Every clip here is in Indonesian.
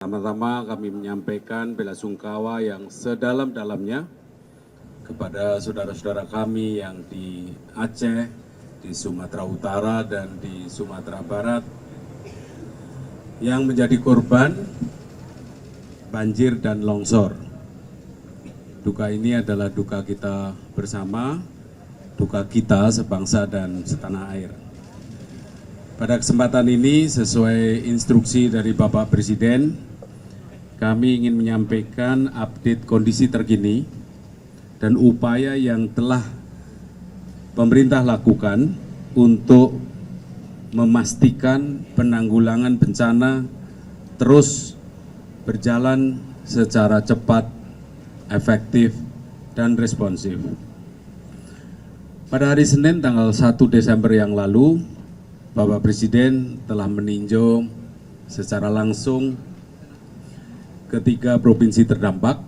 Pertama-tama kami menyampaikan belasungkawa yang sedalam-dalamnya kepada saudara-saudara kami yang di Aceh, di Sumatera Utara, dan di Sumatera Barat yang menjadi korban banjir dan longsor. Duka ini adalah duka kita bersama, duka kita sebangsa dan setanah air. Pada kesempatan ini, sesuai instruksi dari Bapak Presiden, kami ingin menyampaikan update kondisi terkini dan upaya yang telah pemerintah lakukan untuk memastikan penanggulangan bencana terus berjalan secara cepat, efektif, dan responsif. Pada hari Senin tanggal 1 Desember yang lalu, Bapak Presiden telah meninjau secara langsung ketiga provinsi terdampak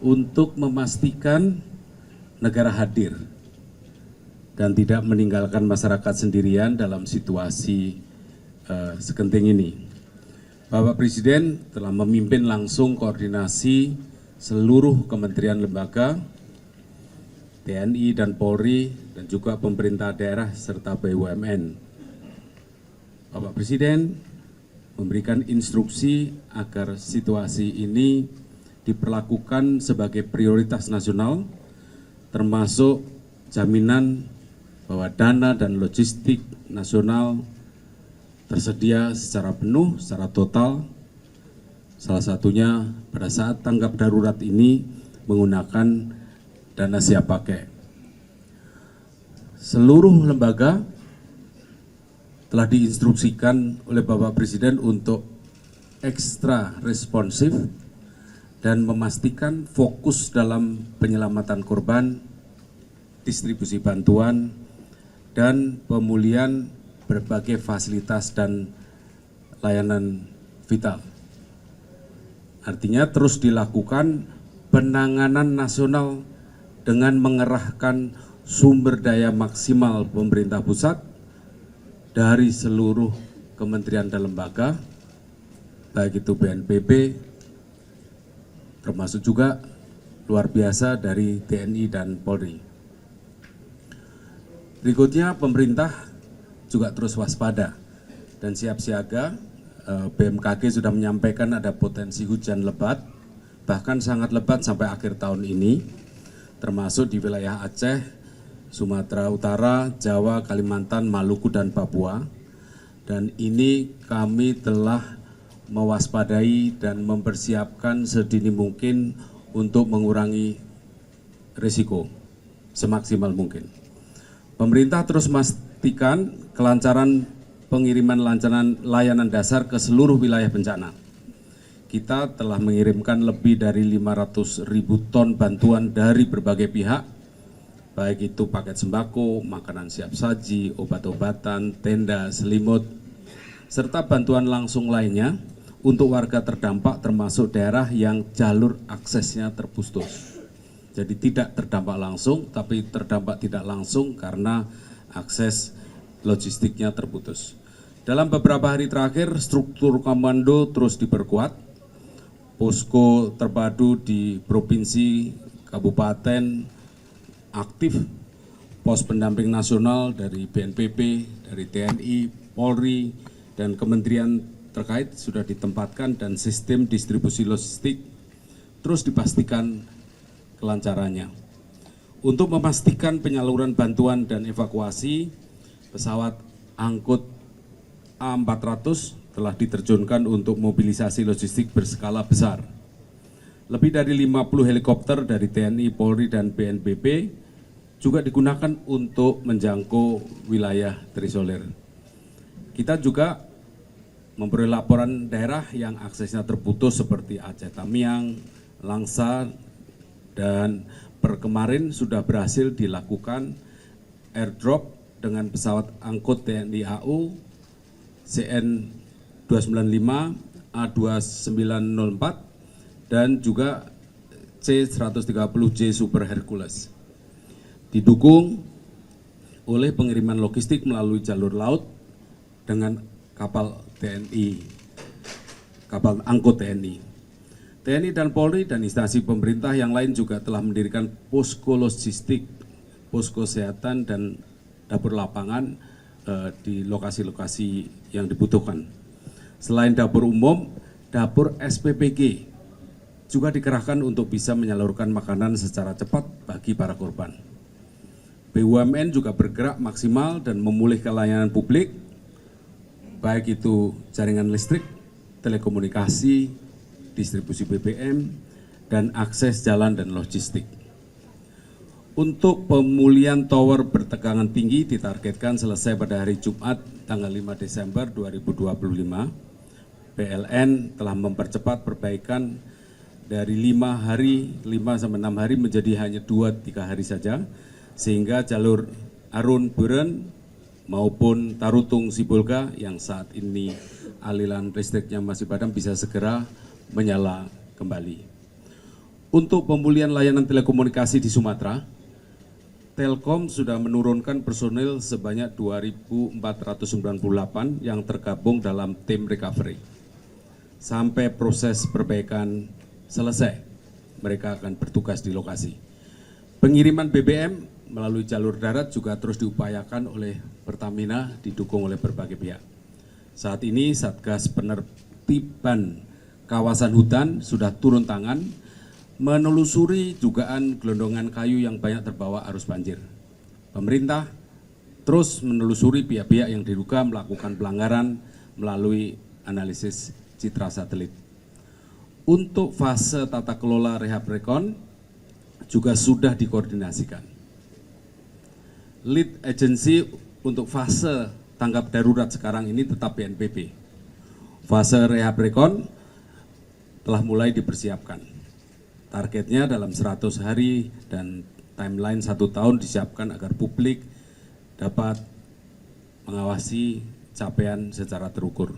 untuk memastikan negara hadir dan tidak meninggalkan masyarakat sendirian dalam situasi segenting ini. Bapak Presiden telah memimpin langsung koordinasi seluruh kementerian lembaga, TNI dan Polri, dan juga pemerintah daerah serta BUMN. Bapak Presiden memberikan instruksi agar situasi ini diperlakukan sebagai prioritas nasional, termasuk jaminan bahwa dana dan logistik nasional tersedia secara penuh, secara total. Salah satunya pada saat tanggap darurat ini menggunakan dana siap pakai. Seluruh lembaga telah diinstruksikan oleh Bapak Presiden untuk ekstra responsif dan memastikan fokus dalam penyelamatan korban, distribusi bantuan, dan pemulihan berbagai fasilitas dan layanan vital. Artinya terus dilakukan penanganan nasional dengan mengerahkan sumber daya maksimal pemerintah pusat dari seluruh kementerian dan lembaga, baik itu BNPB, termasuk juga luar biasa dari TNI dan Polri. Berikutnya, pemerintah juga terus waspada dan siap siaga. BMKG sudah menyampaikan ada potensi hujan lebat, bahkan sangat lebat sampai akhir tahun ini, termasuk di wilayah Aceh, Sumatera Utara, Jawa, Kalimantan, Maluku, dan Papua. Dan ini kami telah mewaspadai dan mempersiapkan sedini mungkin untuk mengurangi risiko semaksimal mungkin. Pemerintah terus memastikan kelancaran pengiriman layanan dasar ke seluruh wilayah bencana. Kita telah mengirimkan lebih dari 500.000 ton bantuan dari berbagai pihak, baik itu paket sembako, makanan siap saji, obat-obatan, tenda, selimut, serta bantuan langsung lainnya untuk warga terdampak termasuk daerah yang jalur aksesnya terputus. Jadi tidak terdampak langsung, tapi terdampak tidak langsung karena akses logistiknya terputus. Dalam beberapa hari terakhir, struktur komando terus diperkuat. Posko terpadu di provinsi, kabupaten, aktif, pos pendamping nasional dari BNPB, dari TNI, Polri, dan kementerian terkait sudah ditempatkan dan sistem distribusi logistik terus dipastikan kelancarannya. Untuk memastikan penyaluran bantuan dan evakuasi, pesawat angkut A400 telah diterjunkan untuk mobilisasi logistik berskala besar. Lebih dari 50 helikopter dari TNI, Polri, dan BNPB juga digunakan untuk menjangkau wilayah terisolir. Kita juga memperoleh laporan daerah yang aksesnya terputus seperti Aceh Tamiang, Langsa, dan per kemarin sudah berhasil dilakukan airdrop dengan pesawat angkut TNI AU CN 295, A2904, dan juga C130J Super Hercules. Didukung oleh pengiriman logistik melalui jalur laut dengan kapal TNI. kapal angkut TNI. TNI dan Polri dan instansi pemerintah yang lain juga telah mendirikan posko logistik, posko kesehatan dan dapur lapangan di lokasi-lokasi yang dibutuhkan. Selain dapur umum, dapur SPPG juga dikerahkan untuk bisa menyalurkan makanan secara cepat bagi para korban. BUMN juga bergerak maksimal dan memulihkan layanan publik, baik itu jaringan listrik, telekomunikasi, distribusi BBM, dan akses jalan dan logistik. Untuk pemulihan tower bertegangan tinggi ditargetkan selesai pada hari Jumat tanggal 5 Desember 2025. PLN telah mempercepat perbaikan dari 5 sampai 6 hari menjadi hanya 2-3 hari saja, sehingga jalur Arun Buren maupun Tarutung Sibolga yang saat ini aliran listriknya masih padam bisa segera menyala kembali. Untuk pemulihan layanan telekomunikasi di Sumatera, Telkom sudah menurunkan personil sebanyak 2.498 yang tergabung dalam tim recovery. Sampai proses perbaikan selesai, mereka akan bertugas di lokasi. Pengiriman BBM melalui jalur darat juga terus diupayakan oleh Pertamina, didukung oleh berbagai pihak. Saat ini Satgas Penertiban Kawasan Hutan sudah turun tangan menelusuri dugaan gelondongan kayu yang banyak terbawa arus banjir. Pemerintah terus menelusuri pihak-pihak yang diduga melakukan pelanggaran melalui analisis citra satelit. Untuk fase tata kelola rehab rekon juga sudah dikoordinasikan. Lead agency untuk fase tanggap darurat sekarang ini tetap BNPB. Fase rehab rekon telah mulai dipersiapkan. Targetnya dalam 100 hari dan timeline 1 tahun disiapkan agar publik dapat mengawasi capaian secara terukur.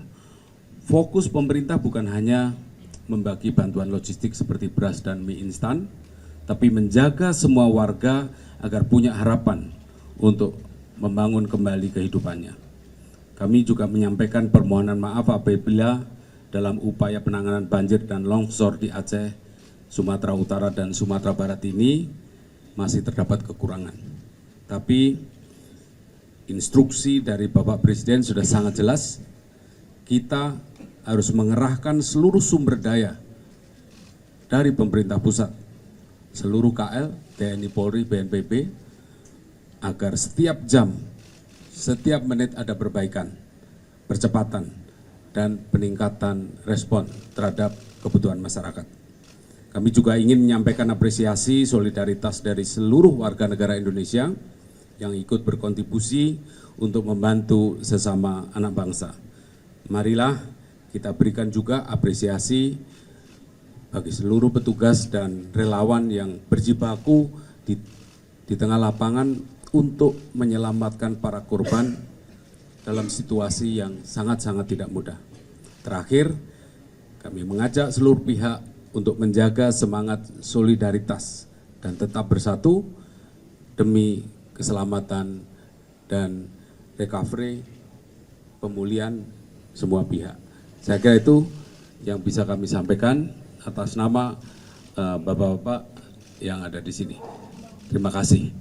Fokus pemerintah bukan hanya membagi bantuan logistik seperti beras dan mie instan, tapi menjaga semua warga agar punya harapan untuk membangun kembali kehidupannya. Kami juga menyampaikan permohonan maaf apabila dalam upaya penanganan banjir dan longsor di Aceh, Sumatera Utara, dan Sumatera Barat ini masih terdapat kekurangan. Tapi instruksi dari Bapak Presiden sudah sangat jelas, kita harus mengerahkan seluruh sumber daya dari pemerintah pusat, seluruh KL, TNI, Polri, BNPB, agar setiap jam, setiap menit ada perbaikan, percepatan, dan peningkatan respon terhadap kebutuhan masyarakat. Kami juga ingin menyampaikan apresiasi solidaritas dari seluruh warga negara Indonesia yang ikut berkontribusi untuk membantu sesama anak bangsa. Marilah kita berikan juga apresiasi bagi seluruh petugas dan relawan yang berjibaku di tengah lapangan untuk menyelamatkan para korban dalam situasi yang sangat-sangat tidak mudah. Terakhir, kami mengajak seluruh pihak untuk menjaga semangat solidaritas dan tetap bersatu demi keselamatan dan recovery, pemulihan semua pihak. Saya kira itu yang bisa kami sampaikan atas nama bapak-bapak yang ada di sini. Terima kasih.